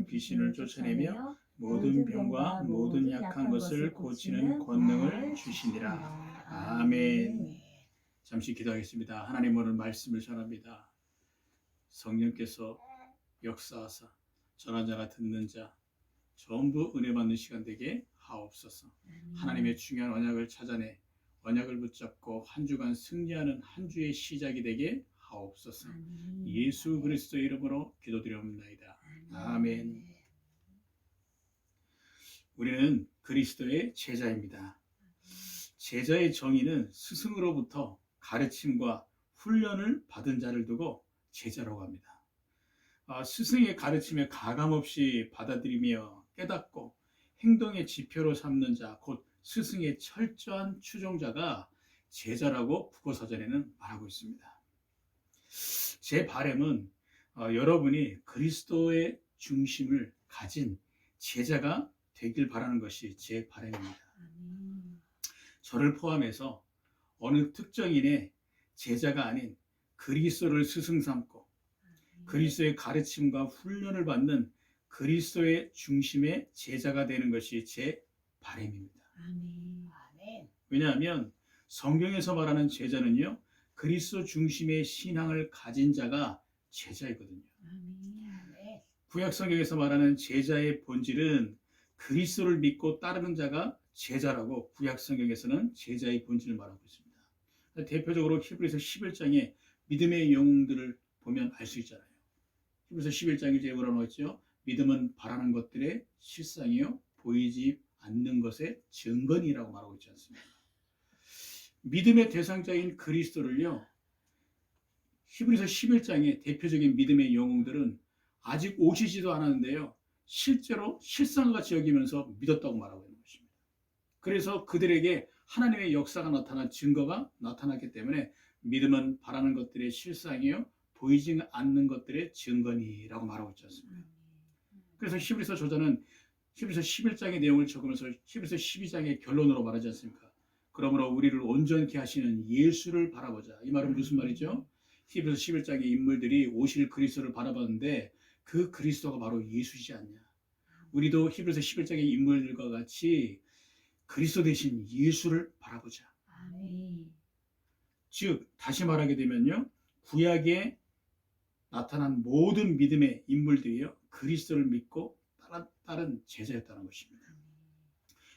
귀신을 쫓아내며 모든 병과 모든 약한 것을 고치는 권능을 주시니라. 아멘. 잠시 기도하겠습니다. 하나님 오늘 말씀을 전합니다. 성령께서 역사하사 전한 자나 듣는 자 전부 은혜 받는 시간 되게 하옵소서. 하나님의 중요한 언약을 찾아내 언약을 붙잡고 한 주간 승리하는 한 주의 시작이 되게 하옵소서. 예수 그리스도의 이름으로 기도드려옵나이다. 아멘. 우리는 그리스도의 제자입니다. 제자의 정의는 스승으로부터 가르침과 훈련을 받은 자를 두고 제자라고 합니다. 스승의 가르침에 가감없이 받아들이며 깨닫고 행동의 지표로 삼는 자, 곧 스승의 철저한 추종자가 제자라고 국어사전에는 말하고 있습니다. 제 바람은 여러분이 그리스도의 중심을 가진 제자가 되길 바라는 것이 제 바람입니다. 저를 포함해서 어느 특정인의 제자가 아닌 그리스도를 스승 삼고 그리스도의 가르침과 훈련을 받는 그리스도의 중심의 제자가 되는 것이 제 바람입니다. 왜냐하면 성경에서 말하는 제자는요, 그리스도 중심의 신앙을 가진 자가 제자이거든요. 구약 성경에서 말하는 제자의 본질은 그리스도를 믿고 따르는 자가 제자라고 구약 성경에서는 제자의 본질을 말하고 있습니다. 대표적으로 히브리서 11장에 믿음의 영웅들을 보면 알 수 있잖아요. 히브리서 11장 1절에 뭐라고 했죠? 믿음은 바라는 것들의 실상이요 보이지 않는 것의 증거니라고 말하고 있지 않습니까? 믿음의 대상자인 그리스도를요, 히브리서 11장의 대표적인 믿음의 영웅들은 아직 오시지도 않았는데요, 실제로 실상과 같이 여기면서 믿었다고 말하고 있는 것입니다. 그래서 그들에게 하나님의 역사가 나타난 증거가 나타났기 때문에 믿음은 바라는 것들의 실상이요 보이지 않는 것들의 증거니라고 말하고 있지 않습니까? 그래서 히브리서 저자는 히브리서 11장의 내용을 적으면서 히브리서 12장의 결론으로 말하지 않습니까? 그러므로 우리를 온전케 하시는 예수를 바라보자. 이 말은 무슨 말이죠? 히브리서 11장의 인물들이 오실 그리스도를 바라봤는데 그 그리스도가 바로 예수이지 않냐. 우리도 히브리서 11장의 인물들과 같이 그리스도 대신 예수를 바라보자. 즉 다시 말하게 되면요, 구약에 나타난 모든 믿음의 인물들이요 그리스도를 믿고 따른 제자였다는 것입니다.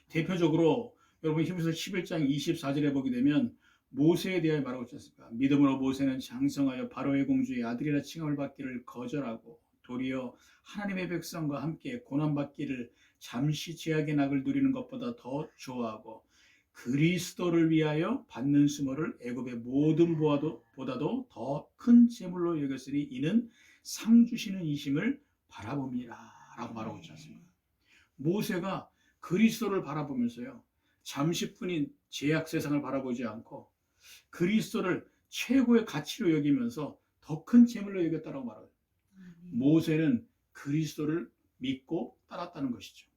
대표적으로 여러분 히브리서 11장 24절에 보게 되면 모세에 대하여 말하고 있지 않습니까? 믿음으로 모세는 장성하여 바로의 공주의 아들이라 칭함을 받기를 거절하고 도리어 하나님의 백성과 함께 고난받기를 잠시 죄악의 낙을 누리는 것보다 더 좋아하고 그리스도를 위하여 받는 수모를 애굽의 모든 보다도 더 큰 재물로 여겼으니 이는 상 주시는 이심을 바라봅니다 라고 말하고 있지 않습니까? 모세가 그리스도를 바라보면서요, 잠시뿐인 죄악 세상을 바라보지 않고 그리스도를 최고의 가치로 여기면서 더 큰 재물로 여겼다고 말해요. 모세는 그리스도를 믿고 따랐다는 것이죠.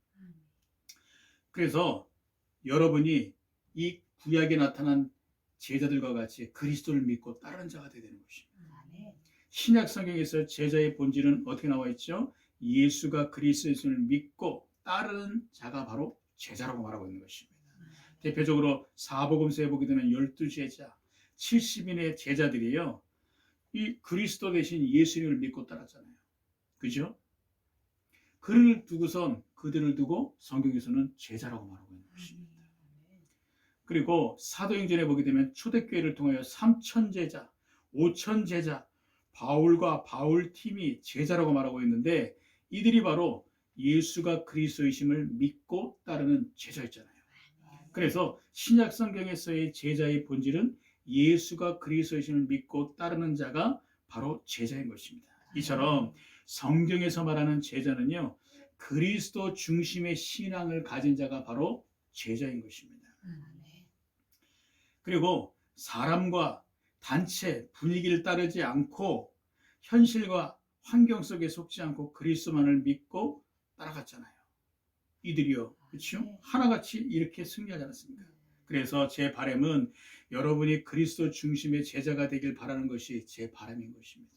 그래서 여러분이 이 구약에 나타난 제자들과 같이 그리스도를 믿고 따르는 자가 되야 되는 것입니다. 신약 성경에서 제자의 본질은 어떻게 나와 있죠? 예수가 그리스도를 믿고 따르는 자가 바로 제자라고 말하고 있는 것입니다. 대표적으로 사복음서에 보게 되면 12제자, 70인의 제자들이요, 이 그리스도 대신 예수님을 믿고 따랐잖아요. 그죠? 그들을 두고 성경에서는 제자라고 말하고 있는 것입니다. 그리고 사도행전에 보게 되면 초대교회를 통하여 3,000제자, 5,000제자, 바울과 바울 팀이 제자라고 말하고 있는데 이들이 바로 예수가 그리스도이심을 믿고 따르는 제자였잖아요. 그래서 신약 성경에서의 제자의 본질은 예수가 그리스도이심을 믿고 따르는 자가 바로 제자인 것입니다. 이처럼 성경에서 말하는 제자는요, 그리스도 중심의 신앙을 가진 자가 바로 제자인 것입니다. 그리고 사람과 단체, 분위기를 따르지 않고 현실과 환경 속에 속지 않고 그리스도만을 믿고 따라갔잖아요. 이들이요, 그렇죠? 하나같이 이렇게 승리하지 않았습니까? 그래서 제 바람은 여러분이 그리스도 중심의 제자가 되길 바라는 것이 제 바람인 것입니다.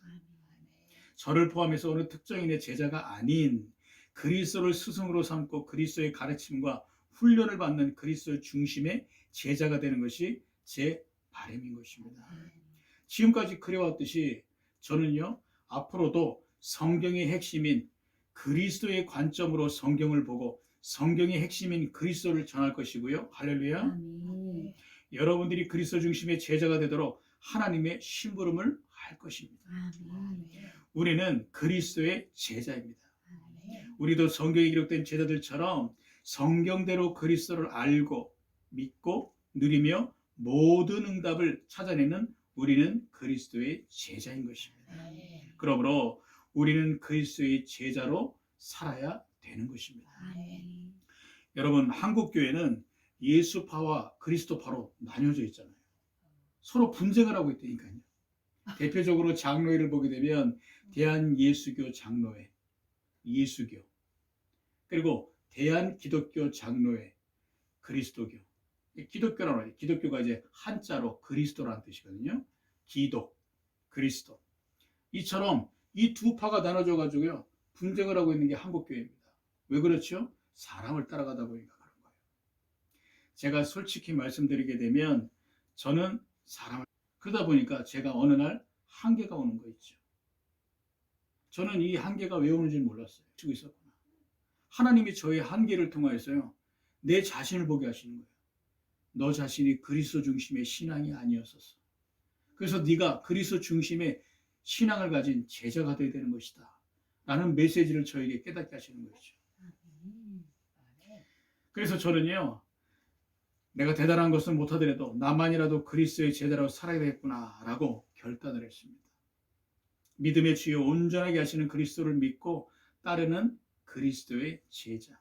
저를 포함해서 어느 특정인의 제자가 아닌 그리스도를 스승으로 삼고 그리스도의 가르침과 훈련을 받는 그리스도 중심의 제자가 되는 것이 제 바람인 것입니다. 지금까지 그래왔듯이 저는요, 앞으로도 성경의 핵심인 그리스도의 관점으로 성경을 보고 성경의 핵심인 그리스도를 전할 것이고요. 할렐루야. 여러분들이 그리스도 중심의 제자가 되도록 하나님의 심부름을 할 것입니다. 우리는 그리스도의 제자입니다. 우리도 성경에 기록된 제자들처럼 성경대로 그리스도를 알고 믿고 누리며 모든 응답을 찾아내는 우리는 그리스도의 제자인 것입니다. 그러므로 우리는 그리스도의 제자로 살아야 되는 것입니다. 여러분, 한국교회는 예수파와 그리스도파로 나뉘어져 있잖아요. 서로 분쟁을 하고 있다니까요. 대표적으로 장로회를 보게 되면 대한예수교 장로회, 예수교, 그리고 대한기독교 장로회, 그리스도교. 기독교라고 해요. 기독교가 이제 한자로 그리스도라는 뜻이거든요. 기독, 그리스도. 이처럼 이 두 파가 나눠져 가지고요, 분쟁을 하고 있는 게 한국교회입니다. 왜 그렇죠? 사람을 따라가다 보니까 그런 거예요. 제가 솔직히 말씀드리게 되면 저는 사람을 그러다 보니까 제가 어느 날 한계가 오는 거 있죠. 저는 이 한계가 왜 오는지 몰랐어요. 치고 있었구나. 하나님이 저의 한계를 통하여서요, 내 자신을 보게 하시는 거예요. 너 자신이 그리스도 중심의 신앙이 아니었었어. 그래서 네가 그리스도 중심의 신앙을 가진 제자가 되어야 되는 것이다 라는 메시지를 저에게 깨닫게 하시는 것이죠. 그래서 저는요, 내가 대단한 것은 못하더라도 나만이라도 그리스도의 제자로 살아야 되겠구나 라고 결단을 했습니다. 믿음의 주요 온전하게 하시는 그리스도를 믿고 따르는 그리스도의 제자.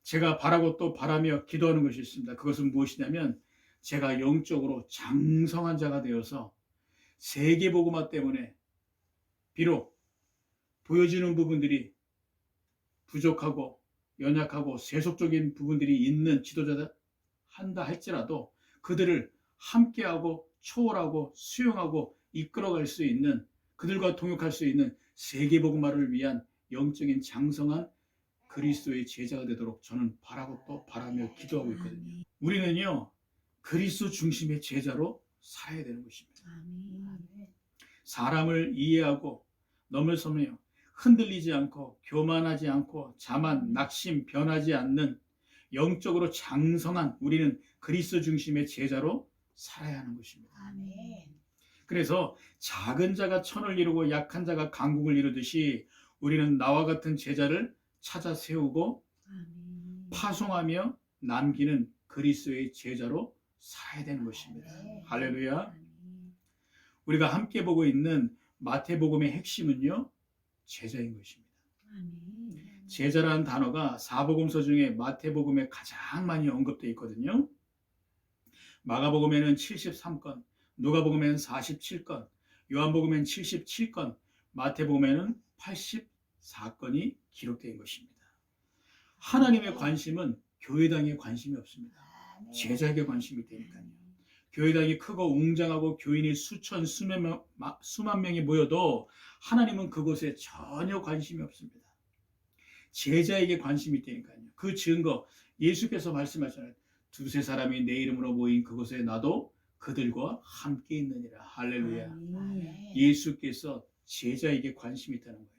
제가 바라고 또 바라며 기도하는 것이 있습니다. 그것은 무엇이냐면 제가 영적으로 장성한 자가 되어서 세계복음화 때문에 비록 보여지는 부분들이 부족하고 연약하고 세속적인 부분들이 있는 지도자다 한다 할지라도 그들을 함께하고 초월하고 수용하고 이끌어갈 수 있는, 그들과 동역할 수 있는 세계복음화를 위한 영적인 장성한 그리스도의 제자가 되도록 저는 바라고 또 바라며 기도하고 있거든요. 우리는요, 그리스도 중심의 제자로 살아야 되는 것입니다. 사람을 이해하고 넘어서며 흔들리지 않고 교만하지 않고 자만 낙심 변하지 않는 영적으로 장성한 우리는 그리스도 중심의 제자로 살아야 하는 것입니다. 그래서 작은 자가 천을 이루고 약한 자가 강국을 이루듯이 우리는 나와 같은 제자를 찾아 세우고 파송하며 남기는 그리스도의 제자로 살아야 되는 것입니다. 할렐루야. 우리가 함께 보고 있는 마태복음의 핵심은요, 제자인 것입니다. 제자라는 단어가 사복음서 중에 마태복음에 가장 많이 언급되어 있거든요. 마가복음에는 73건, 누가복음에는 47건, 요한복음에는 77건, 마태복음에는 84건이 기록된 것입니다. 하나님의 관심은 교회당에 관심이 없습니다. 제자에게 관심이 되니까요. 교회당이 크고 웅장하고 교인이 수천 수만 명이 모여도 하나님은 그곳에 전혀 관심이 없습니다. 제자에게 관심이 있다니까요. 그 증거, 예수께서 말씀하셨잖아요. 두세 사람이 내 이름으로 모인 그곳에 나도 그들과 함께 있느니라. 할렐루야. 예수께서 제자에게 관심이 있다는 거예요.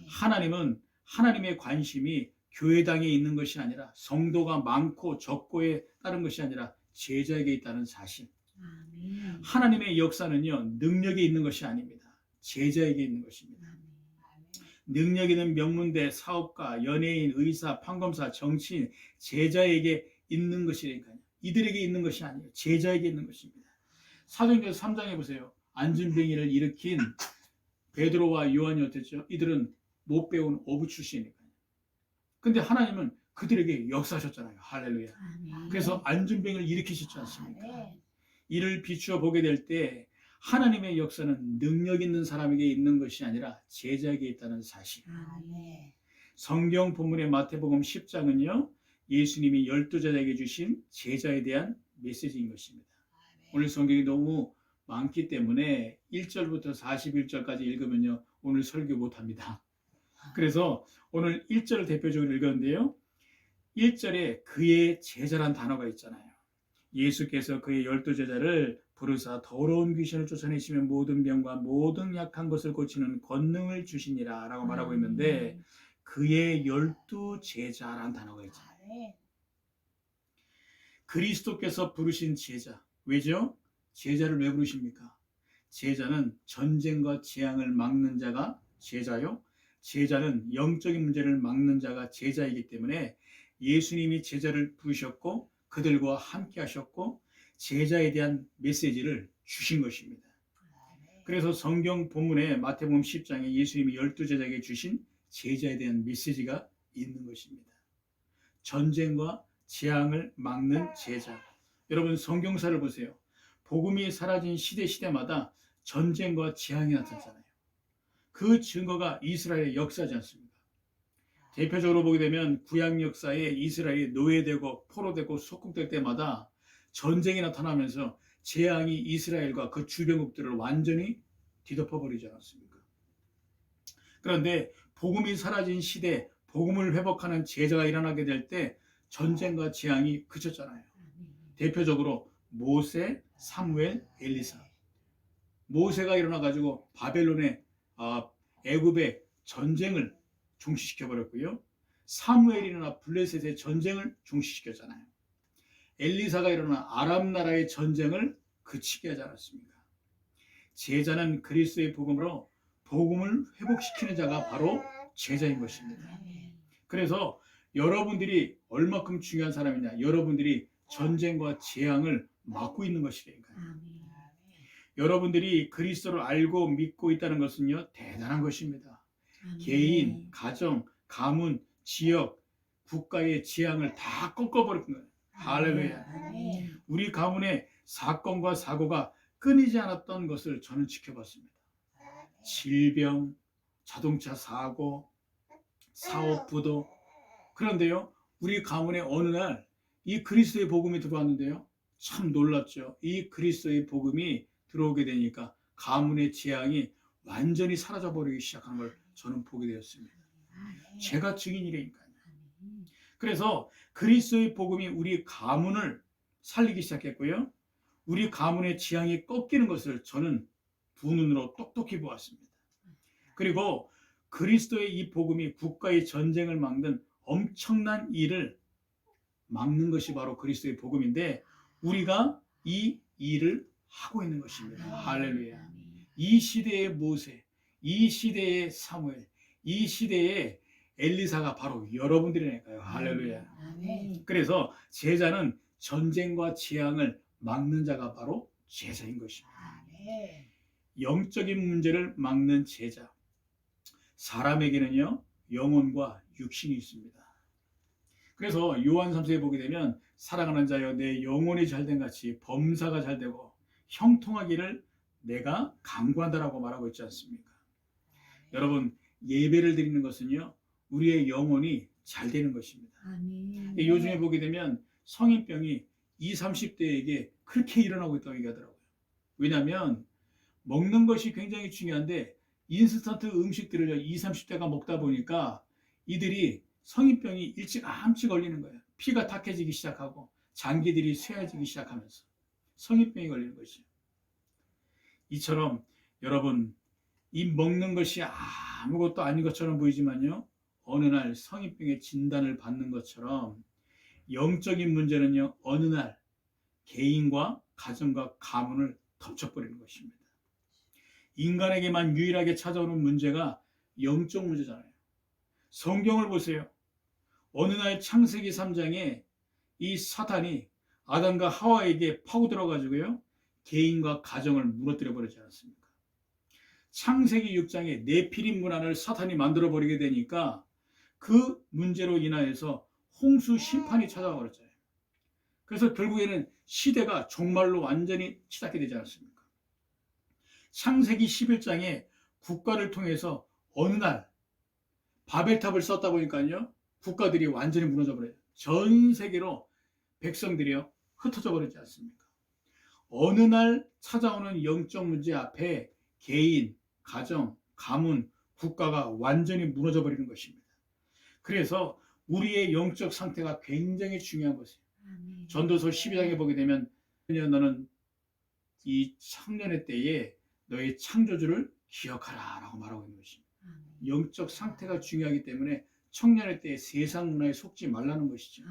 하나님은 하나님의 관심이 교회당에 있는 것이 아니라 성도가 많고 적고에 따른 것이 아니라 제자에게 있다는 사실. 하나님의 역사는요, 능력에 있는 것이 아닙니다. 제자에게 있는 것입니다. 능력 있는 명문대, 사업가, 연예인, 의사, 판검사, 정치인, 제자에게 있는 것이니까요. 이들에게 있는 것이 아니에요. 제자에게 있는 것입니다. 사도행전 3장에 보세요. 안진뱅이를 일으킨 베드로와 요한이 어땠죠? 이들은 못 배운 어부 출신이니까요. 근데 하나님은 그들에게 역사하셨잖아요. 할렐루야. 그래서 안진뱅이를 일으키셨지 않습니까? 이를 비추어 보게 될 때 하나님의 역사는 능력 있는 사람에게 있는 것이 아니라 제자에게 있다는 사실. 성경 본문의 마태복음 10장은요. 예수님이 12제자에게 주신 제자에 대한 메시지인 것입니다. 오늘 성경이 너무 많기 때문에 1절부터 41절까지 읽으면요. 오늘 설교 못합니다. 그래서 오늘 1절을 대표적으로 읽었는데요. 1절에 그의 제자란 단어가 있잖아요. 예수께서 그의 12제자를 부르사 더러운 귀신을 쫓아내시며 모든 병과 모든 약한 것을 고치는 권능을 주시니라 라고 말하고 있는데 그의 12제자란 단어가 있잖아요. 그리스도께서 부르신 제자. 왜죠? 제자를 왜 부르십니까? 제자는 전쟁과 재앙을 막는 자가 제자요. 제자는 영적인 문제를 막는 자가 제자이기 때문에 예수님이 제자를 부르셨고 그들과 함께 하셨고 제자에 대한 메시지를 주신 것입니다. 그래서 성경 본문에 마태복음 10장에 예수님이 12제자에게 주신 제자에 대한 메시지가 있는 것입니다. 전쟁과 재앙을 막는 제자. 여러분 성경사를 보세요. 복음이 사라진 시대마다 전쟁과 재앙이 나타났잖아요. 그 증거가 이스라엘의 역사지 않습니까? 대표적으로 보게 되면 구약 역사에 이스라엘이 노예되고 포로되고 속국될 때마다 전쟁이 나타나면서 재앙이 이스라엘과 그 주변국들을 완전히 뒤덮어버리지 않았습니까? 그런데 복음이 사라진 시대, 복음을 회복하는 제자가 일어나게 될 때 전쟁과 재앙이 그쳤잖아요. 대표적으로 모세, 사무엘, 엘리사. 모세가 일어나가지고 바벨론의 애굽의 전쟁을 종식시켜버렸고요. 사무엘이 일어나 블레셋의 전쟁을 종식시켰잖아요. 엘리사가 일어나 아람 나라의 전쟁을 그치게 하지 않았습니까? 제자는 그리스도의 복음으로 복음을 회복시키는 자가 바로 제자인 것입니다. 그래서 여러분들이 얼마큼 중요한 사람이냐, 여러분들이 전쟁과 재앙을 막고 있는 것이니까요. 여러분들이 그리스도를 알고 믿고 있다는 것은요, 대단한 것입니다. 개인, 가정, 가문, 지역, 국가의 재앙을 다 꺾어버린 거예요. 할렐루야. 우리 가문의 사건과 사고가 끊이지 않았던 것을 저는 지켜봤습니다. 질병, 자동차 사고, 사업 부도. 그런데요, 우리 가문에 어느 날 이 그리스도의 복음이 들어왔는데요, 참 놀랐죠. 이 그리스도의 복음이 들어오게 되니까 가문의 재앙이 완전히 사라져버리기 시작한 걸 저는 보게 되었습니다. 제가 증인이라니까요. 그래서 그리스도의 복음이 우리 가문을 살리기 시작했고요. 우리 가문의 재앙이 꺾이는 것을 저는 두 눈으로 똑똑히 보았습니다. 그리고 그리스도의 이 복음이 국가의 전쟁을 막는 엄청난 일을 막는 것이 바로 그리스도의 복음인데 우리가 이 일을 하고 있는 것입니다. 할렐루야. 이 시대의 모세, 이 시대의 사무엘, 이 시대의 엘리사가 바로 여러분들이니까요. 할렐루야. 그래서 제자는 전쟁과 재앙을 막는 자가 바로 제자인 것입니다. 영적인 문제를 막는 제자. 사람에게는요, 영혼과 육신이 있습니다. 그래서 요한 3서에 보게 되면 사랑하는 자여 내 영혼이 잘된 같이 범사가 잘되고 형통하기를 내가 간구한다라고 말하고 있지 않습니까? 여러분 예배를 드리는 것은요 우리의 영혼이 잘 되는 것입니다. 요즘에 보게 되면 성인병이 20, 30대에게 그렇게 일어나고 있다고 얘기하더라고요. 왜냐하면 먹는 것이 굉장히 중요한데 인스턴트 음식들을 20, 30대가 먹다 보니까 이들이 성인병이 일찌감치 걸리는 거예요. 피가 탁해지기 시작하고 장기들이 쇠해지기 시작하면서 성인병이 걸리는 것이죠. 이처럼 여러분 이 먹는 것이 아무것도 아닌 것처럼 보이지만요 어느 날 성인병의 진단을 받는 것처럼 영적인 문제는요 어느 날 개인과 가정과 가문을 덮쳐버리는 것입니다. 인간에게만 유일하게 찾아오는 문제가 영적 문제잖아요. 성경을 보세요. 어느 날 창세기 3장에 이 사탄이 아담과 하와에게 파고들어가지고요 개인과 가정을 무너뜨려 버리지 않았습니까? 창세기 6장에 네피림 문화를 사탄이 만들어 버리게 되니까 그 문제로 인하여서 홍수 심판이 찾아와 버렸잖아요. 그래서 결국에는 시대가 종말로 완전히 치닫게 되지 않았습니까? 창세기 11장에 국가를 통해서 어느 날 바벨탑을 썼다 보니까요 국가들이 완전히 무너져 버려요. 전 세계로 백성들이요 흩어져 버리지 않습니까? 어느 날 찾아오는 영적 문제 앞에 개인, 가정, 가문, 국가가 완전히 무너져 버리는 것입니다. 그래서 우리의 영적 상태가 굉장히 중요한 것이에요. 전도서 12장에 보게 되면 너는 이 청년의 때에 너의 창조주를 기억하라 라고 말하고 있는 것입니다. 영적 상태가 중요하기 때문에 청년의 때에 세상 문화에 속지 말라는 것이죠.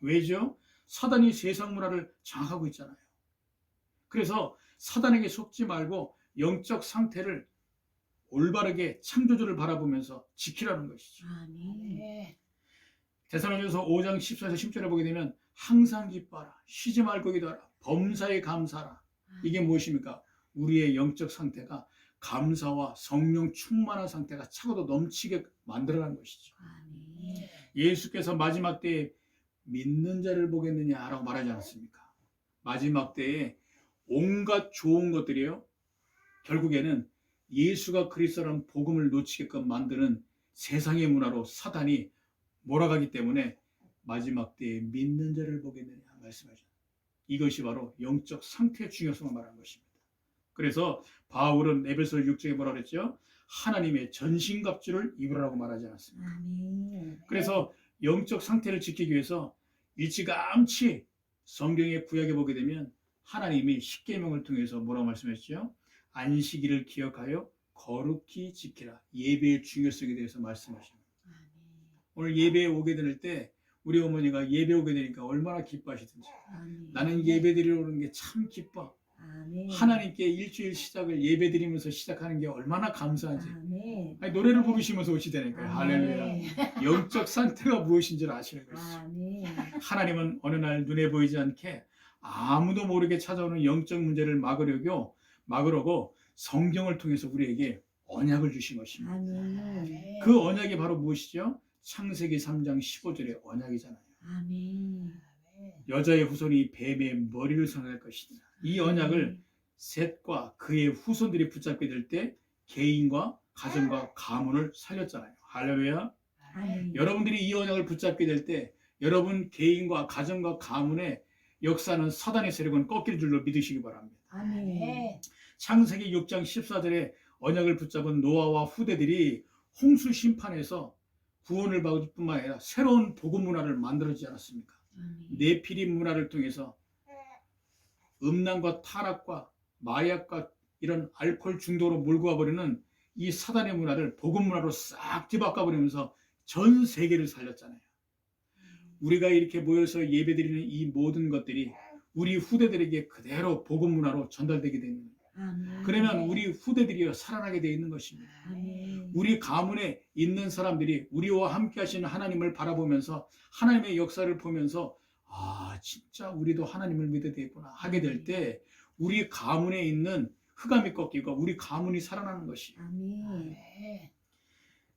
왜죠? 사단이 세상 문화를 장악하고 있잖아요. 그래서 사단에게 속지 말고 영적 상태를 올바르게 창조주를 바라보면서 지키라는 것이죠. 데살로니가서 5장 14절 10절에 보게 되면 항상 기뻐하라, 쉬지 말고 기도하라, 범사에 감사하라. 이게 무엇입니까? 우리의 영적 상태가 감사와 성령 충만한 상태가 차고도 넘치게 만들어가는 것이죠. 예수께서 마지막 때에 믿는 자를 보겠느냐라고 말하지 않았습니까? 마지막 때에 온갖 좋은 것들이요, 결국에는 예수가 그리스도라는 복음을 놓치게끔 만드는 세상의 문화로 사단이 몰아가기 때문에 마지막 때에 믿는 자를 보겠느냐 말씀하죠. 이것이 바로 영적 상태의 중요성을 말하는 것입니다. 그래서 바울은 에베소 6장에 뭐라 그랬죠? 하나님의 전신갑주를 입으라고 말하지 않았습니까? 그래서 영적 상태를 지키기 위해서 일찌감치 성경의 구약에 보게 되면 하나님이 십계명을 통해서 뭐라고 말씀하셨죠? 안식일을 기억하여 거룩히 지키라. 예배의 중요성에 대해서 말씀하십니다. 오늘 예배에 오게 될 때 우리 어머니가 예배 오게 되니까 얼마나 기뻐하시든지 나는 예배 드리러 오는 게 참 기뻐. 하나님께 일주일 시작을 예배 드리면서 시작하는 게 얼마나 감사한지. 아니, 노래를 부르시면서 오시다니까요. 할렐루야. 영적 상태가 무엇인지를 아시는 것이죠. 하나님은 어느 날 눈에 보이지 않게 아무도 모르게 찾아오는 영적 문제를 막으려고 성경을 통해서 우리에게 언약을 주신 것입니다. 그 언약이 바로 무엇이죠? 창세기 3장 15절의 언약이잖아요. 여자의 후손이 뱀의 머리를 상할 것이다. 이 언약을 셋과 그의 후손들이 붙잡게 될 때 개인과 가정과 가문을 살렸잖아요. 할렐루야. 여러분들이 이 언약을 붙잡게 될 때 여러분 개인과 가정과 가문의 역사는 사단의 세력은 꺾일 줄로 믿으시기 바랍니다. 창세기 6장 14절에 언약을 붙잡은 노아와 후대들이 홍수 심판에서 구원을 받을 뿐만 아니라 새로운 복음 문화를 만들어지지 않았습니까? 네피림 문화를 통해서 음란과 타락과 마약과 이런 알코올 중독으로 몰고 와버리는 이 사단의 문화를 복음 문화로 싹 뒤바꿔버리면서 전 세계를 살렸잖아요. 우리가 이렇게 모여서 예배드리는 이 모든 것들이 우리 후대들에게 그대로 복음 문화로 전달되게 되는 거예요. 그러면 우리 후대들이 살아나게 되어 있는 것입니다. 우리 가문에 있는 사람들이 우리와 함께 하시는 하나님을 바라보면서 하나님의 역사를 보면서 아, 진짜 우리도 하나님을 믿어야 되겠구나 하게 될 때 우리 가문에 있는 흑암이 꺾이고 우리 가문이 살아나는 것이에요.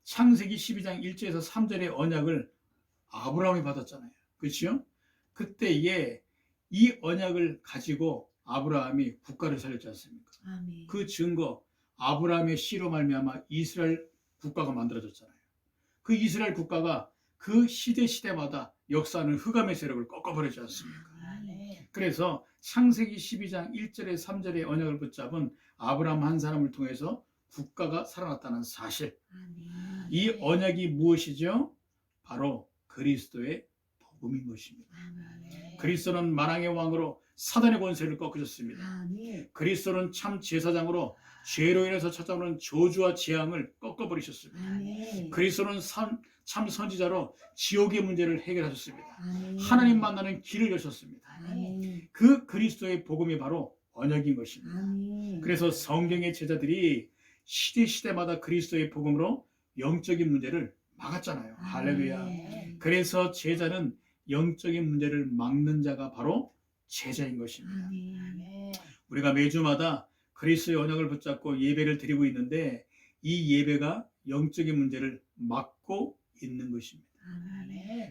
창세기 12장 1절에서 3절의 언약을 아브라함이 받았잖아요. 그렇죠? 그때에 이 언약을 가지고 아브라함이 국가를 살렸지 않습니까? 그 증거, 아브라함의 씨로 말미암아 이스라엘 국가가 만들어졌잖아요. 그 이스라엘 국가가 그 시대마다 역사하는 흑암의 세력을 꺾어버리지 않습니까? 그래서 창세기 12장 1절에 3절의 언약을 붙잡은 아브라함 한 사람을 통해서 국가가 살아났다는 사실. 이 언약이 무엇이죠? 바로 그리스도의 복음인 것입니다. 그리스도는 만왕의 왕으로 사단의 권세를 꺾으셨습니다. 그리스도는 참 제사장으로 죄로 인해서 찾아오는 저주와 재앙을 꺾어버리셨습니다. 그리스도는 참 선지자로 지옥의 문제를 해결하셨습니다. 하나님 만나는 길을 여셨습니다. 그 그리스도의 복음이 바로 언약인 것입니다. 그래서 성경의 제자들이 시대마다 그리스도의 복음으로 영적인 문제를 막았잖아요. 할렐루야. 그래서 제자는 영적인 문제를 막는 자가 바로 제자인 것입니다. 우리가 매주마다 그리스도의 언약을 붙잡고 예배를 드리고 있는데 이 예배가 영적인 문제를 막고 있는 것입니다.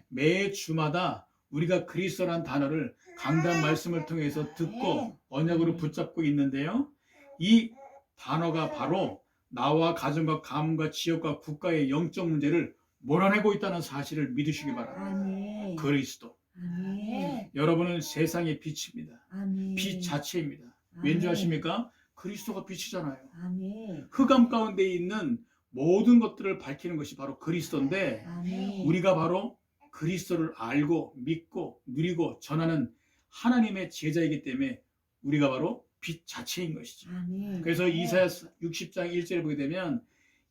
매주마다 우리가 그리스도라는 단어를 강단 말씀을 통해서 듣고 언약으로 붙잡고 있는데요. 이 단어가 바로 나와 가정과 가문과 지역과 국가의 영적 문제를 몰아내고 있다는 사실을 믿으시기 바랍니다. 그리스도. 여러분은 세상의 빛입니다. 빛 자체입니다. 왠지 아십니까? 그리스도가 빛이잖아요. 흑암 가운데 있는 모든 것들을 밝히는 것이 바로 그리스도인데 아멘. 우리가 바로 그리스도를 알고 믿고 누리고 전하는 하나님의 제자이기 때문에 우리가 바로 빛 자체인 것이죠. 아멘. 그래서 이사야 60장 1절에 보게 되면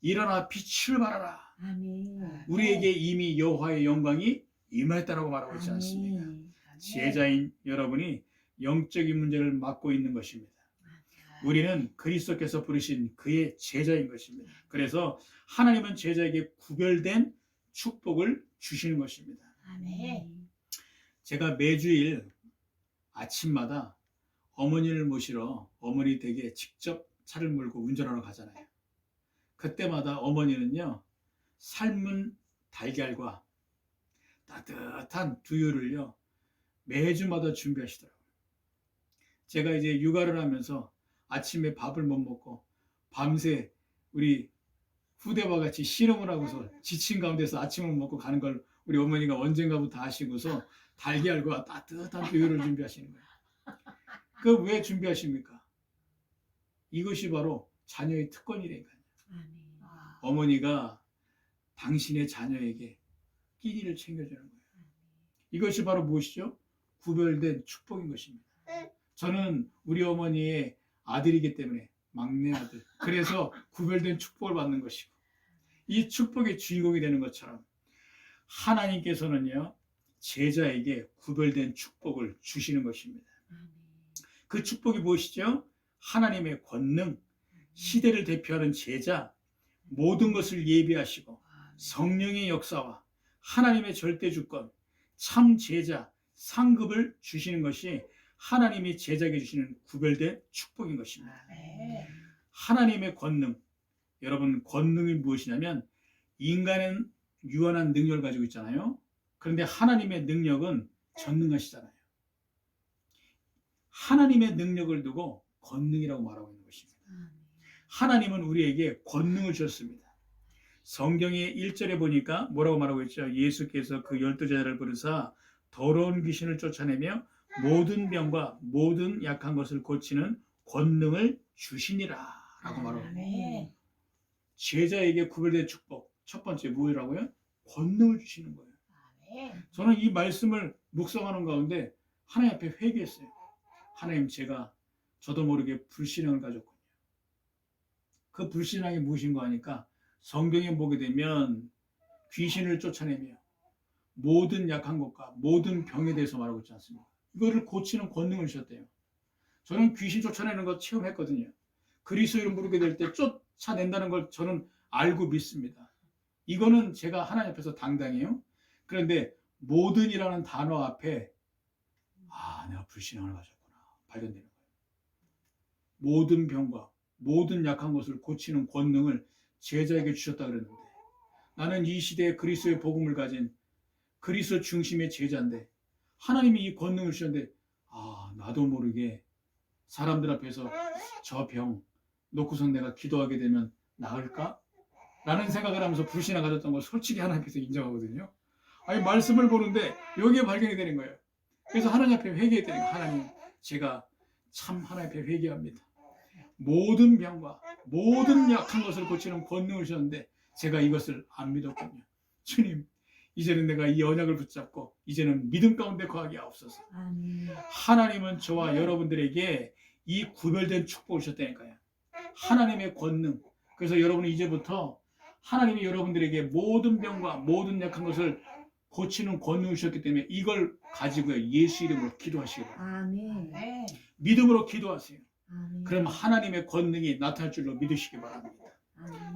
일어나 빛을 발하라. 아멘. 우리에게 이미 여호와의 영광이 임하였다라고 말하고 있지 않습니까? 아멘. 제자인 여러분이 영적인 문제를 맡고 있는 것입니다. 우리는 그리스도께서 부르신 그의 제자인 것입니다. 그래서 하나님은 제자에게 구별된 축복을 주시는 것입니다. 아멘. 제가 매주일 아침마다 어머니를 모시러 어머니 댁에 직접 차를 몰고 운전하러 가잖아요. 그때마다 어머니는요, 삶은 달걀과 따뜻한 두유를요, 매주마다 준비하시더라고요. 제가 이제 육아를 하면서 아침에 밥을 못 먹고 밤새 우리 후대와 같이 씨름을 하고서 지친 가운데서 아침을 먹고 가는 걸 우리 어머니가 언젠가부터 아시고서 달걀과 따뜻한 두유를 준비하시는 거예요. 그 왜 준비하십니까? 이것이 바로 자녀의 특권이라니까요. 아멘. 어머니가 당신의 자녀에게 끼니를 챙겨주는 거예요. 이것이 바로 무엇이죠? 구별된 축복인 것입니다. 저는 우리 어머니의 아들이기 때문에 막내 아들. 그래서 구별된 축복을 받는 것이고 이 축복의 주인공이 되는 것처럼 하나님께서는요, 제자에게 구별된 축복을 주시는 것입니다. 그 축복이 무엇이죠? 하나님의 권능, 시대를 대표하는 제자, 모든 것을 예비하시고 성령의 역사와 하나님의 절대 주권, 참 제자, 상급을 주시는 것이 하나님이 제자에게 주시는 구별된 축복인 것입니다. 하나님의 권능, 여러분 권능이 무엇이냐면 인간은 유한한 능력을 가지고 있잖아요. 그런데 하나님의 능력은 전능하시잖아요. 하나님의 능력을 두고 권능이라고 말하고 있는 것입니다. 하나님은 우리에게 권능을 주셨습니다. 성경의 1절에 보니까 뭐라고 말하고 있죠? 예수께서 그 12제자를 부르사 더러운 귀신을 쫓아내며 모든 병과 모든 약한 것을 고치는 권능을 주시니라 라고 말하고 있습니다. 제자에게 구별된 축복, 첫 번째 뭐라고요? 권능을 주시는 거예요. 저는 이 말씀을 묵상하는 가운데 하나님 앞에 회개했어요. 하나님, 제가 저도 모르게 불신앙을 가졌군요. 그 불신앙이 무엇인가 하니까 성경에 보게 되면 귀신을 쫓아내며 모든 약한 것과 모든 병에 대해서 말하고 있지 않습니까? 이거를 고치는 권능을 주셨대요. 저는 귀신 쫓아내는 거 체험했거든요. 그리스도 이름 부르게 될 때 쫓아낸다는 걸 저는 알고 믿습니다. 이거는 제가 하나님 앞에서 당당해요. 그런데 모든이라는 단어 앞에 내가 불신앙을 가졌구나 발견되는 거예요. 모든 병과 모든 약한 것을 고치는 권능을 제자에게 주셨다 그랬는데 나는 이 시대에 그리스도의 복음을 가진 그리스도 중심의 제자인데 하나님이 이 권능을 주셨는데 나도 모르게 사람들 앞에서 저 병 놓고선 내가 기도하게 되면 나을까? 라는 생각을 하면서 불신앙 가졌던 걸 솔직히 하나님께서 인정하거든요. 말씀을 보는데 여기에 발견이 되는 거예요. 그래서 하나님 앞에 회개했더니 하나님, 제가 참 하나님 앞에 회개합니다. 모든 병과 모든 약한 것을 고치는 권능을 주셨는데 제가 이것을 안 믿었군요. 주님, 이제는 내가 이 언약을 붙잡고 이제는 믿음 가운데 거하게 하옵소서. 하나님은 저와 여러분들에게 이 구별된 축복을 주셨다니까요. 하나님의 권능. 그래서 여러분이 이제부터 하나님이 여러분들에게 모든 병과 모든 약한 것을 고치는 권능을 주셨기 때문에 이걸 가지고요, 예수 이름으로 기도하시기 바랍니다. 믿음으로 기도하세요. 그럼 하나님의 권능이 나타날 줄로 믿으시기 바랍니다.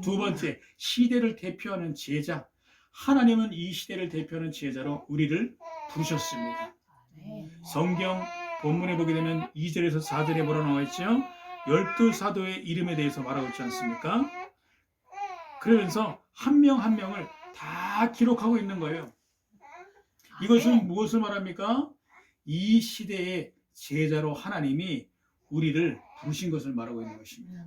두 번째, 시대를 대표하는 제자. 하나님은 이 시대를 대표하는 제자로 우리를 부르셨습니다. 성경 본문에 보게 되면 2절에서 4절에 뭐라 나와 있죠? 12사도의 이름에 대해서 말하고 있지 않습니까? 그러면서 한 명 한 명을 다 기록하고 있는 거예요. 이것은 무엇을 말합니까? 이 시대의 제자로 하나님이 우리를 부르신 것을 말하고 있는 것입니다.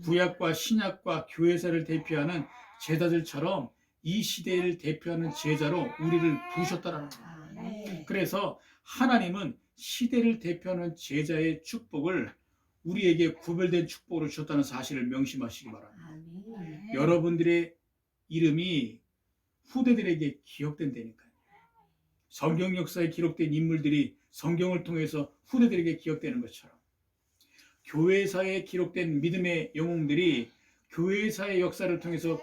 구약과 신약과 교회사를 대표하는 제자들처럼 이 시대를 대표하는 제자로 우리를 부르셨다라는 거예요. 그래서 하나님은 시대를 대표하는 제자의 축복을 우리에게 구별된 축복으로 주셨다는 사실을 명심하시기 바랍니다. 여러분들의 이름이 후대들에게 기억된다니까요. 성경 역사에 기록된 인물들이 성경을 통해서 후대들에게 기억되는 것처럼 교회사에 기록된 믿음의 영웅들이 교회사의 역사를 통해서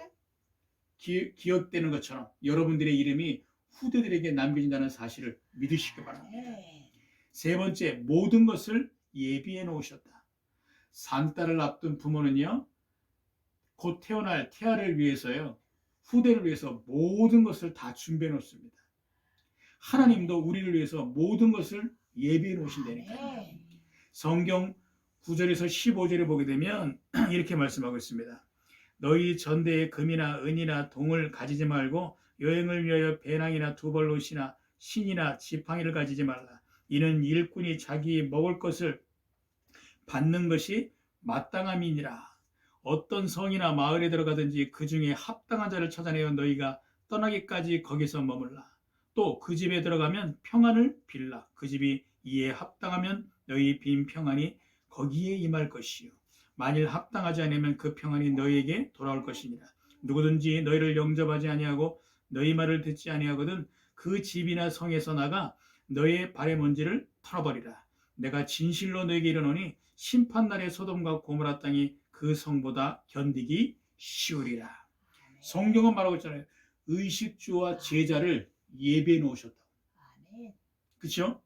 기억되는 것처럼 여러분들의 이름이 후대들에게 남겨진다는 사실을 믿으시기 바랍니다. 세 번째, 모든 것을 예비해 놓으셨다. 산딸을 앞둔 부모는요, 곧 태어날 태아를 위해서요, 후대를 위해서 모든 것을 다 준비해 놓습니다. 하나님도 우리를 위해서 모든 것을 예비해 놓으신다니까요. 성경 9절에서 15절에 보게 되면 이렇게 말씀하고 있습니다. 너희 전대에 금이나 은이나 동을 가지지 말고 여행을 위하여 배낭이나 두벌옷이나 신이나 지팡이를 가지지 말라. 이는 일꾼이 자기 먹을 것을 받는 것이 마땅함이니라. 어떤 성이나 마을에 들어가든지 그 중에 합당한 자를 찾아내어 너희가 떠나기까지 거기서 머물라. 또 그 집에 들어가면 평안을 빌라. 그 집이 이에 합당하면 너희 빈 평안이 거기에 임할 것이요. 만일 합당하지 않으면 그 평안이 너희에게 돌아올 것이니라. 누구든지 너희를 영접하지 아니하고 너희 말을 듣지 아니하거든 그 집이나 성에서 나가 너희의 발의 먼지를 털어버리라. 내가 진실로 너희에게 이르노니 심판날에 소돔과 고모라 땅이 그 성보다 견디기 쉬우리라. 성경은 말하고 있잖아요. 의식주와 제자를 예비해 놓으셨다. 그렇죠?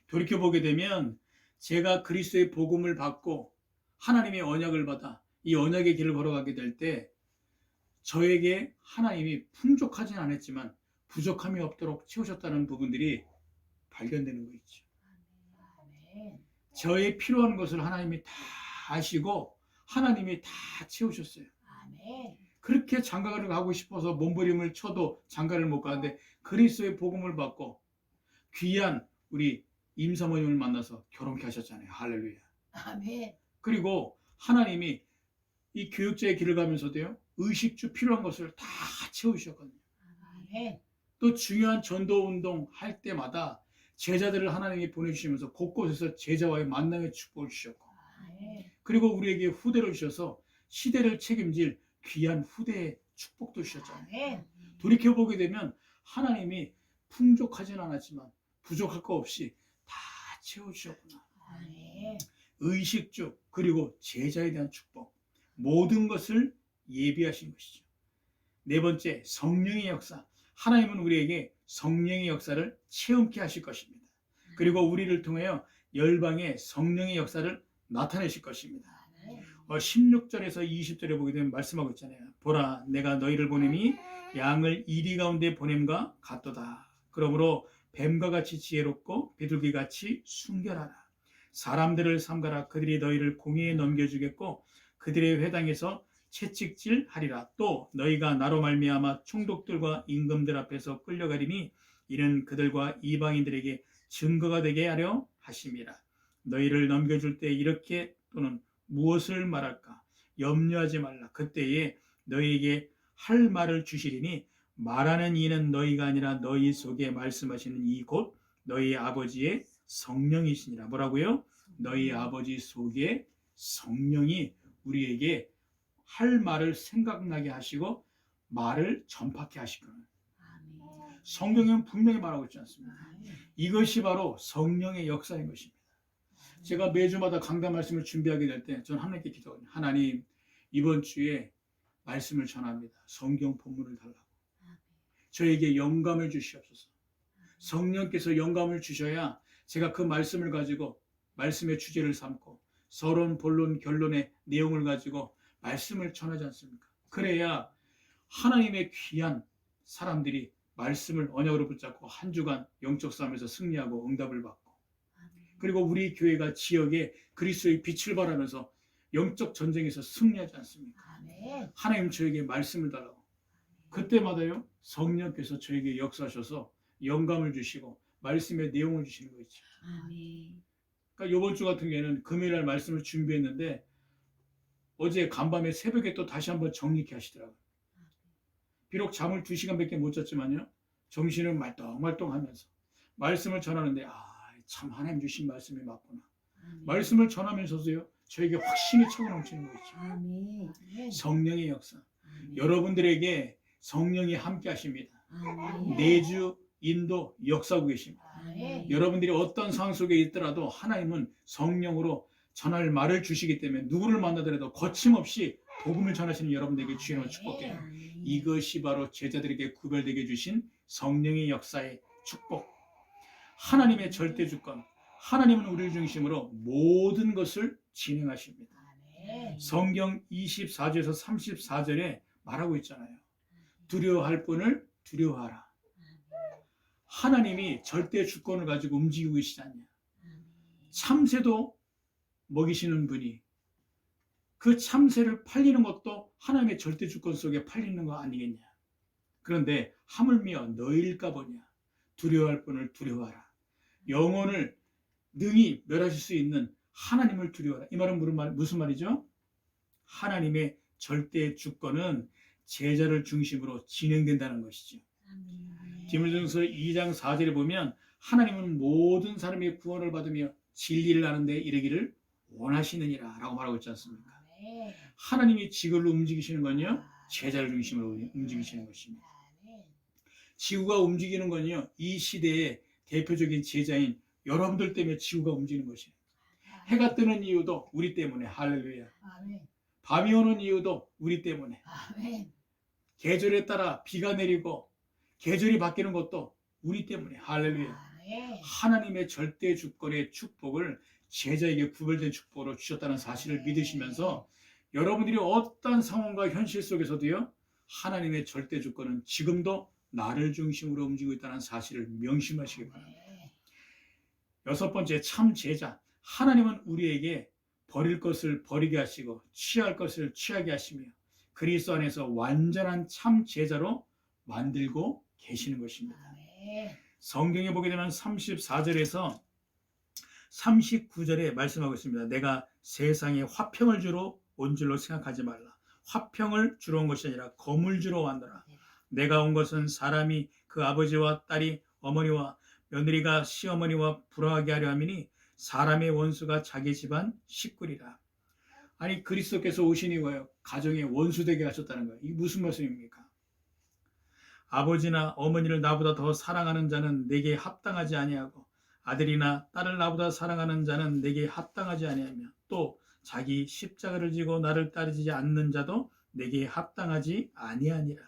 돌이켜보게 되면 제가 그리스도의 복음을 받고 하나님의 언약을 받아 이 언약의 길을 걸어가게 될 때 저에게 하나님이 풍족하진 않았지만 부족함이 없도록 채우셨다는 부분들이 발견되는 거 있죠. 저의 필요한 것을 하나님이 다 아시고 하나님이 다 채우셨어요. 그렇게 장가를 가고 싶어서 몸부림을 쳐도 장가를 못 가는데 그리스도의 복음을 받고 귀한 우리 임사모님을 만나서 결혼케 하셨잖아요. 할렐루야. 아멘. 그리고 하나님이 이 교육자의 길을 가면서도요, 의식주 필요한 것을 다 채우셨거든요. 아멘. 또 중요한 전도 운동 할 때마다 제자들을 하나님이 보내주시면서 곳곳에서 제자와의 만남의 축복을 주셨고, 아멘. 그리고 우리에게 후대를 주셔서 시대를 책임질 귀한 후대의 축복도 주셨잖아요. 아멘. 돌이켜보게 되면 하나님이 풍족하진 않았지만 부족할 거 없이 다 채워주셨구나. 아멘. 의식주 그리고 제자에 대한 축복, 모든 것을 예비하신 것이죠. 네 번째, 성령의 역사. 하나님은 우리에게 성령의 역사를 체험케 하실 것입니다. 그리고 우리를 통하여 열방의 성령의 역사를 나타내실 것입니다. 16절에서 20절에 보게 되면 말씀하고 있잖아요. 보라, 내가 너희를 보냄이 양을 이리 가운데 보냄과 같도다. 그러므로 뱀과 같이 지혜롭고 비둘기같이 순결하라. 사람들을 삼가라. 그들이 너희를 공의에 넘겨주겠고 그들의 회당에서 채찍질하리라. 또 너희가 나로 말미암아 총독들과 임금들 앞에서 끌려가리니 이는 그들과 이방인들에게 증거가 되게 하려 하심이라. 너희를 넘겨줄 때 이렇게 또는 무엇을 말할까 염려하지 말라. 그때에 너희에게 할 말을 주시리니 말하는 이는 너희가 아니라 너희 속에 말씀하시는 이 곧 너희 아버지의 성령이시니라. 뭐라고요? 너희 아버지 속에 성령이 우리에게 할 말을 생각나게 하시고 말을 전파케 하시거든요. 성경은 분명히 말하고 있지 않습니까? 이것이 바로 성령의 역사인 것입니다. 제가 매주마다 강단 말씀을 준비하게 될 때 저는 하나님께 기도합니다. 하나님, 이번 주에 말씀을 전합니다. 성경 본문을 달라고. 저에게 영감을 주시옵소서. 성령께서 영감을 주셔야 제가 그 말씀을 가지고 말씀의 주제를 삼고 서론, 본론, 결론의 내용을 가지고 말씀을 전하지 않습니까? 그래야 하나님의 귀한 사람들이 말씀을 언약으로 붙잡고 한 주간 영적 싸움에서 승리하고 응답을 받고, 그리고 우리 교회가 지역에 그리스도의 빛을 발하면서 영적 전쟁에서 승리하지 않습니까? 하나님 저에게 말씀을 달라고. 그때마다요 성령께서 저에게 역사하셔서 영감을 주시고 말씀의 내용을 주시는 거 있죠. 그러니까 이번 주 같은 경우에는 금요일날 말씀을 준비했는데 어제 간밤에 새벽에 또 다시 한번 정리케 하시더라고요. 비록 잠을 2시간밖에 못 잤지만요 정신을 말똥말똥하면서 말씀을 전하는데 참 하나님 주신 말씀이 맞구나. 말씀을 전하면서도요 저에게 확신이 차고 넘치는 거 있죠. 성령의 역사. 여러분들에게 성령이 함께 하십니다. 내주, 인도, 역사하고 계십니다. 여러분들이 어떤 상황 속에 있더라도 하나님은 성령으로 전할 말을 주시기 때문에 누구를 만나더라도 거침없이 복음을 전하시는 여러분들에게 주님을 축복해요. 이것이 바로 제자들에게 구별되게 주신 성령의 역사의 축복. 하나님의 절대 주권. 하나님은 우리를 중심으로 모든 것을 진행하십니다. 성경 24절에서 34절에 말하고 있잖아요. 두려워할 분을 두려워하라. 하나님이 절대 주권을 가지고 움직이고 계시지 않냐. 참새도 먹이시는 분이 그 참새를 팔리는 것도 하나님의 절대 주권 속에 팔리는 거 아니겠냐. 그런데 하물며 너희일까 보냐. 두려워할 분을 두려워하라. 영혼을 능히 멸하실 수 있는 하나님을 두려워하라. 이 말은 무슨 말이죠? 하나님의 절대 주권은 제자를 중심으로 진행된다는 것이죠. 디모데전서 2장 4절에 보면 하나님은 모든 사람의 구원을 받으며 진리를 아는 데 이르기를 원하시느니라 라고 말하고 있지 않습니까? 하나님이 지구를 움직이시는 건요, 제자를 중심으로 움직이시는 것입니다. 지구가 움직이는 건요, 이 시대의 대표적인 제자인 여러분들 때문에 지구가 움직이는 것이에요. 해가 뜨는 이유도 우리 때문에. 할렐루야. 밤이 오는 이유도 우리 때문에. 계절에 따라 비가 내리고 계절이 바뀌는 것도 우리 때문에. 할렐루야. 하나님의 절대 주권의 축복을 제자에게 구별된 축복으로 주셨다는 사실을 믿으시면서 여러분들이 어떤 상황과 현실 속에서도요, 하나님의 절대 주권은 지금도 나를 중심으로 움직이고 있다는 사실을 명심하시기 바랍니다. 여섯 번째, 참 제자. 하나님은 우리에게 버릴 것을 버리게 하시고 취할 것을 취하게 하시며 그리스도 안에서 완전한 참 제자로 만들고 계시는 것입니다. 성경에 보게 되면 34절에서 39절에 말씀하고 있습니다. 내가 세상에 화평을 주러 온 줄로 생각하지 말라. 화평을 주러 온 것이 아니라 검을 주러 왔노라. 내가 온 것은 사람이 그 아버지와 딸이 어머니와 며느리가 시어머니와 불화하게 하려 함이니 사람의 원수가 자기 집안 식구리라. 아니, 그리스도께서 오신 이유가요, 가정의 원수 되게 하셨다는 거예요. 이게 무슨 말씀입니까? 아버지나 어머니를 나보다 더 사랑하는 자는 내게 합당하지 아니하고 아들이나 딸을 나보다 사랑하는 자는 내게 합당하지 아니하며 또 자기 십자가를 지고 나를 따르지 않는 자도 내게 합당하지 아니하니라.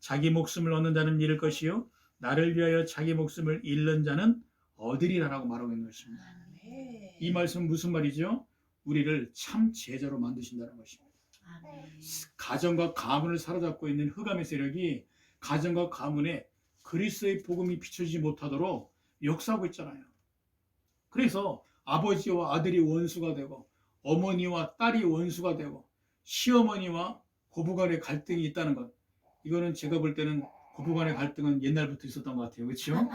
자기 목숨을 얻는 자는 잃을 것이요 나를 위하여 자기 목숨을 잃는 자는 얻으리라라고 말하고 있는 것입니다. 이 말씀은 무슨 말이죠? 우리를 참 제자로 만드신다는 것입니다. 가정과 가문을 사로잡고 있는 흑암의 세력이 가정과 가문에 그리스도의 복음이 비춰지지 못하도록 역사하고 있잖아요. 그래서 아버지와 아들이 원수가 되고 어머니와 딸이 원수가 되고 시어머니와 고부간의 갈등이 있다는 것, 이거는 제가 볼 때는 고부간의 갈등은 옛날부터 있었던 것 같아요. 그렇죠?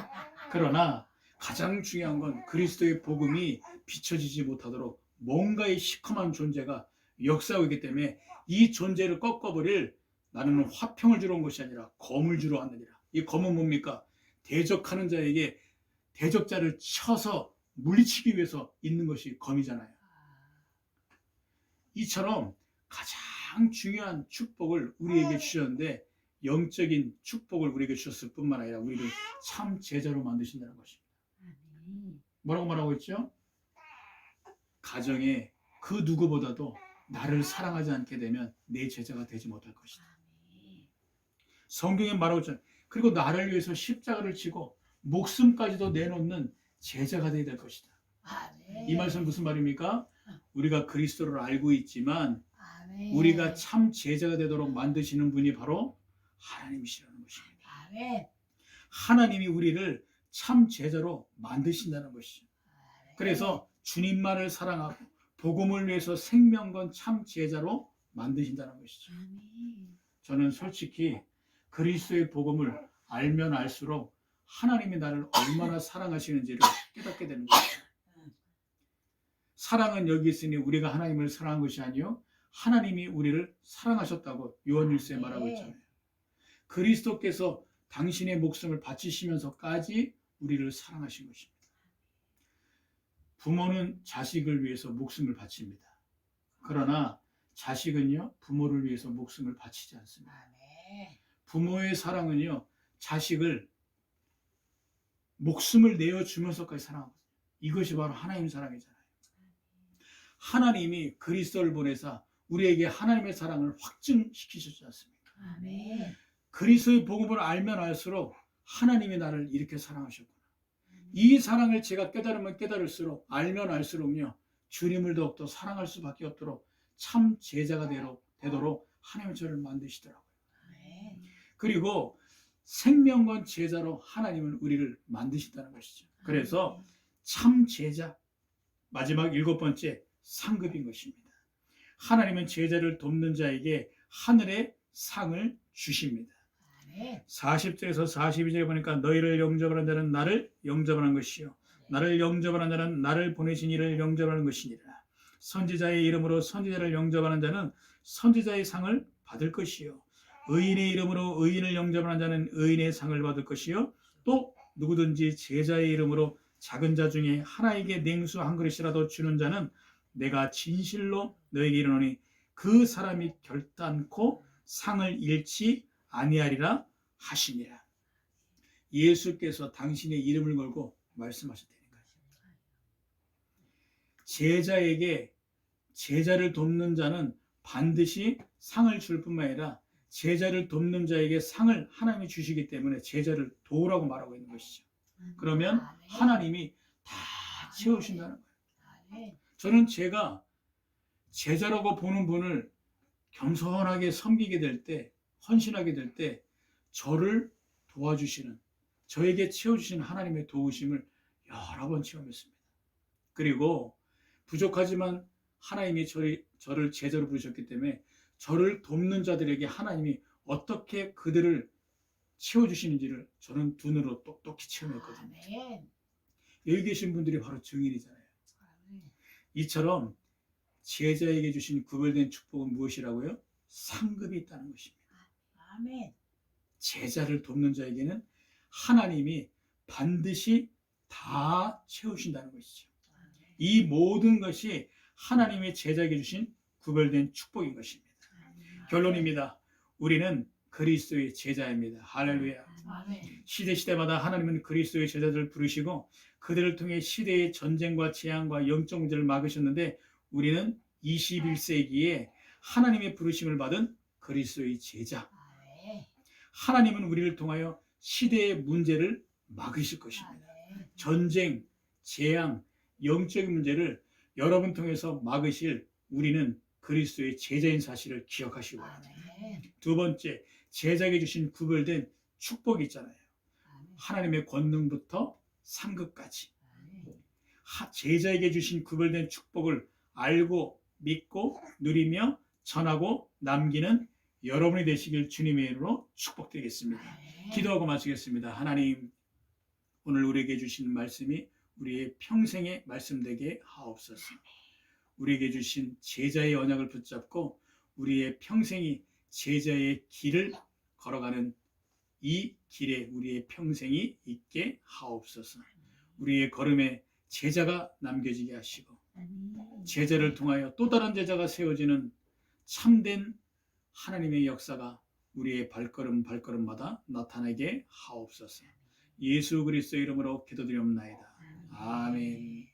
그러나 가장 중요한 건 그리스도의 복음이 비춰지지 못하도록 뭔가의 시커먼 존재가 역사하고 있기 때문에 이 존재를 꺾어버릴, 나는 화평을 주러 온 것이 아니라 검을 주러 왔느니라. 이 검은 뭡니까? 대적하는 자에게 대적자를 쳐서 물리치기 위해서 있는 것이 검이잖아요. 이처럼 가장 중요한 축복을 우리에게 주셨는데, 영적인 축복을 우리에게 주셨을 뿐만 아니라 우리를 참 제자로 만드신다는 것입니다. 뭐라고 말하고 있죠? 가정에 그 누구보다도 나를 사랑하지 않게 되면 내 제자가 되지 못할 것이다. 성경에 말하고 있잖아요. 그리고 나를 위해서 십자가를 지고 목숨까지도 내놓는 제자가 되어야 될 것이다. 이 말씀은 무슨 말입니까? 우리가 그리스도를 알고 있지만 우리가 참 제자가 되도록 만드시는 분이 바로 하나님이시라는 것입니다. 하나님이 우리를 참 제자로 만드신다는 것이죠. 그래서 주님만을 사랑하고 복음을 위해서 생명 건 참 제자로 만드신다는 것이죠. 저는 솔직히 그리스도의 복음을 알면 알수록 하나님이 나를 얼마나 사랑하시는지를 깨닫게 되는 것이죠. 사랑은 여기 있으니 우리가 하나님을 사랑한 것이 아니요 하나님이 우리를 사랑하셨다고 요한일서에 말하고 있잖아요. 그리스도께서 당신의 목숨을 바치시면서까지 우리를 사랑하신 것입니다. 부모는 자식을 위해서 목숨을 바칩니다. 그러나 자식은요 부모를 위해서 목숨을 바치지 않습니다. 아멘. 부모의 사랑은요 자식을 목숨을 내어주면서까지 사랑하거든요. 이것이 바로 하나님의 사랑이잖아요. 하나님이 그리스도를 보내사 우리에게 하나님의 사랑을 확증시키셨지 않습니까? 아멘. 그리스도의 복음을 알면 알수록 하나님이 나를 이렇게 사랑하셨구나. 이 사랑을 제가 깨달으면 깨달을수록 알면 알수록요 주님을 더욱더 사랑할 수밖에 없도록 참 제자가 되도록 하나님은 저를 만드시더라고요. 아멘. 그리고 생명건 제자로 하나님은 우리를 만드신다는 것이죠. 그래서 참 제자, 마지막 7번째 상급인 것입니다. 하나님은 제자를 돕는 자에게 하늘의 상을 주십니다. 아멘. 40절에서 42절에 보니까 너희를 영접하는 자는 나를 영접하는 것이요 나를 영접하는 자는 나를 보내신 이를 영접하는 것이니라. 선지자의 이름으로 선지자를 영접하는 자는 선지자의 상을 받을 것이요 의인의 이름으로 의인을 영접하는 자는 의인의 상을 받을 것이요 또 누구든지 제자의 이름으로 작은 자 중에 하나에게 냉수 한 그릇이라도 주는 자는 내가 진실로 너에게 이르노니 그 사람이 결단코 상을 잃지 아니하리라 하시니라. 예수께서 당신의 이름을 걸고 말씀하셨다니까요. 제자에게 제자를 돕는 자는 반드시 상을 줄 뿐만 아니라 제자를 돕는 자에게 상을 하나님이 주시기 때문에 제자를 도우라고 말하고 있는 것이죠. 그러면 하나님이 다 채우신다는 거예요. 아멘. 저는 제가 제자라고 보는 분을 겸손하게 섬기게 될 때, 헌신하게 될 때 저를 도와주시는, 저에게 채워주시는 하나님의 도우심을 여러 번 체험했습니다. 그리고 부족하지만 하나님이 저를 제자로 부르셨기 때문에 저를 돕는 자들에게 하나님이 어떻게 그들을 채워주시는지를 저는 두 눈으로 똑똑히 체험했거든요. 아멘. 여기 계신 분들이 바로 증인이잖아요. 아멘. 이처럼 제자에게 주신 구별된 축복은 무엇이라고요? 상급이 있다는 것입니다. 아멘. 제자를 돕는 자에게는 하나님이 반드시 다 채우신다는 것이죠. 이 모든 것이 하나님의 제자에게 주신 구별된 축복인 것입니다. 결론입니다. 우리는 그리스도의 제자입니다. 할렐루야. 아멘. 시대마다 하나님은 그리스도의 제자들을 부르시고 그들을 통해 시대의 전쟁과 재앙과 영적 문제를 막으셨는데 우리는 21세기에 하나님의 부르심을 받은 그리스도의 제자. 아멘. 하나님은 우리를 통하여 시대의 문제를 막으실 것입니다. 아멘. 전쟁, 재앙, 영적인 문제를 여러분 통해서 막으실 우리는 그리스도의 제자인 사실을 기억하시기 바랍니다. 아멘. 두 번째, 제자에게 주신 구별된 축복이 있잖아요. 아멘. 하나님의 권능부터 상급까지. 아멘. 제자에게 주신 구별된 축복을 알고 믿고 누리며 전하고 남기는 여러분이 되시길 주님의 이름으로 축복드리겠습니다. 아멘. 기도하고 마치겠습니다. 하나님, 오늘 우리에게 주신 말씀이 우리의 평생의 말씀 되게 하옵소서. 우리에게 주신 제자의 언약을 붙잡고 우리의 평생이 제자의 길을 걸어가는 이 길에 우리의 평생이 있게 하옵소서. 우리의 걸음에 제자가 남겨지게 하시고 제자를 통하여 또 다른 제자가 세워지는 참된 하나님의 역사가 우리의 발걸음마다 나타나게 하옵소서. 예수 그리스도의 이름으로 기도드리옵나이다. 아멘.